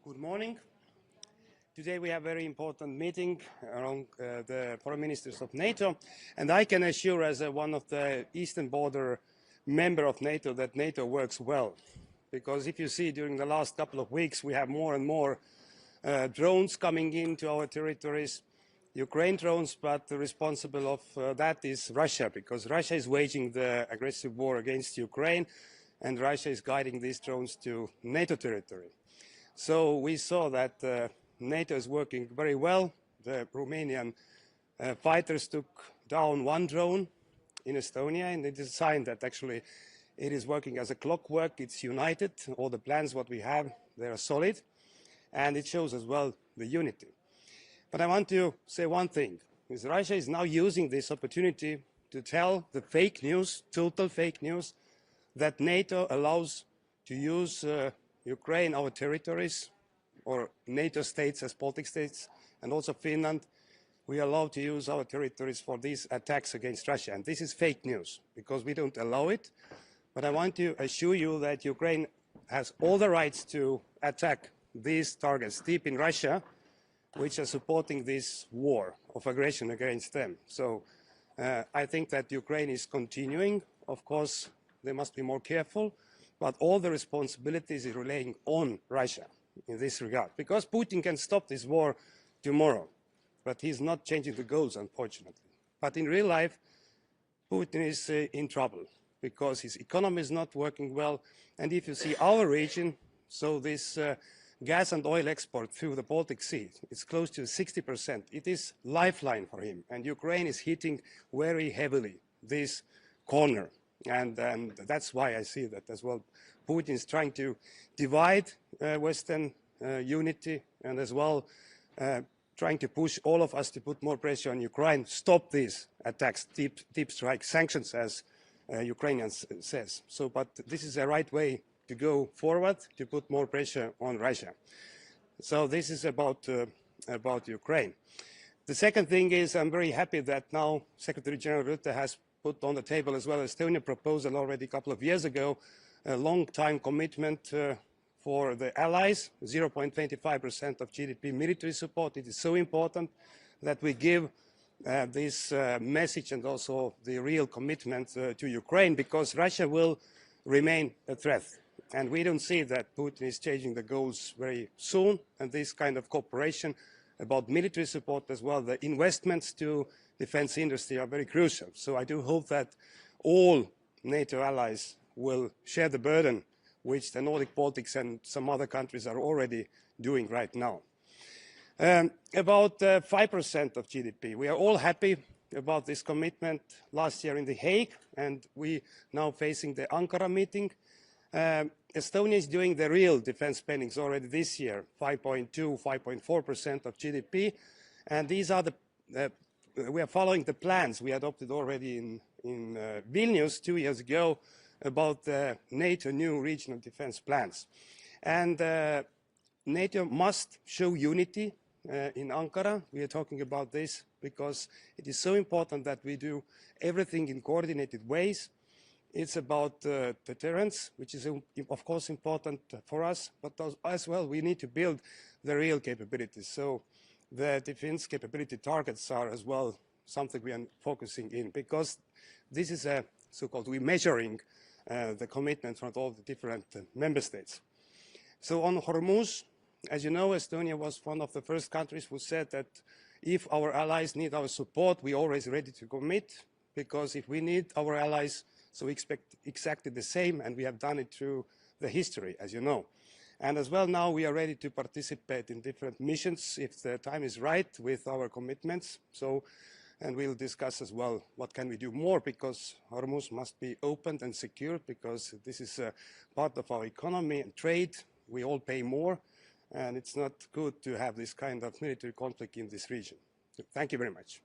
Good morning. Today we have a very important meeting among the foreign ministers of NATO, and I can assure as one of the eastern border member of NATO that NATO works well. Because if you see during the last couple of weeks we have more and more drones coming into our territories, Ukraine drones, but the responsible of that is Russia, because Russia is waging the aggressive war against Ukraine and Russia is guiding these drones to NATO territory. So we saw that NATO is working very well. The Romanian fighters took down one drone in Estonia, and it is a sign that actually it is working as a clockwork. It's united. All the plans what we have, they are solid, and it shows as well the unity. But I want to say one thing, is Russia is now using this opportunity to tell the fake news, total fake news, that NATO allows to use Ukraine, our territories, or NATO states as Baltic states, and also Finland, we are allowed to use our territories for these attacks against Russia. And this is fake news, because we don't allow it. But I want to assure you that Ukraine has all the rights to attack these targets deep in Russia, which are supporting this war of aggression against them. So I think that Ukraine is continuing. Of course, they must be more careful. But all the responsibilities is relying on Russia in this regard. Because Putin can stop this war tomorrow, but he's not changing the goals, unfortunately. But in real life, Putin is in trouble because his economy is not working well. And if you see our region, so this gas and oil export through the Baltic Sea, it's close to 60%. It is lifeline for him. And Ukraine is hitting very heavily this corner. And that's why I see that as well. Putin is trying to divide Western unity and as well trying to push all of us to put more pressure on Ukraine, stop these attacks, deep strike sanctions, as Ukrainians says. So, but this is the right way to go forward, to put more pressure on Russia. So this is about Ukraine. The second thing is I'm very happy that now Secretary General Rutte has put on the table as well Estonia proposal already a couple of years ago, a long-time commitment for the allies, 0.25% of GDP military support. It is so important that we give this message and also the real commitment to Ukraine, because Russia will remain a threat. And we don't see that Putin is changing the goals very soon, and this kind of cooperation about military support as well, the investments to defense industry are very crucial. So I do hope that all NATO allies will share the burden which the Nordic Baltics and some other countries are already doing right now. About 5% of GDP. We are all happy about this commitment last year in The Hague, and we now facing the Ankara meeting. Estonia is doing the real defense spendings already this year, 5.2, 5.4% of GDP, and these are we are following the plans we adopted already in Vilnius 2 years ago about the NATO new regional defense plans. And NATO must show unity in Ankara. We are talking about this because it is so important that we do everything in coordinated ways. It's about deterrence, which is of course important for us, but as well we need to build the real capabilities. So the defense capability targets are as well something we are focusing in, because this is a so-called we're measuring the commitment from all the different member states. So on Hormuz, as you know, Estonia was one of the first countries who said that if our allies need our support, we're always ready to commit, because if we need our allies, so we expect exactly the same, and we have done it through the history, as you know. And as well now we are ready to participate in different missions if the time is right with our commitments. So, and we'll discuss as well what can we do more, because Hormuz must be opened and secured, because this is a part of our economy and trade. We all pay more, and it's not good to have this kind of military conflict in this region. Thank you very much.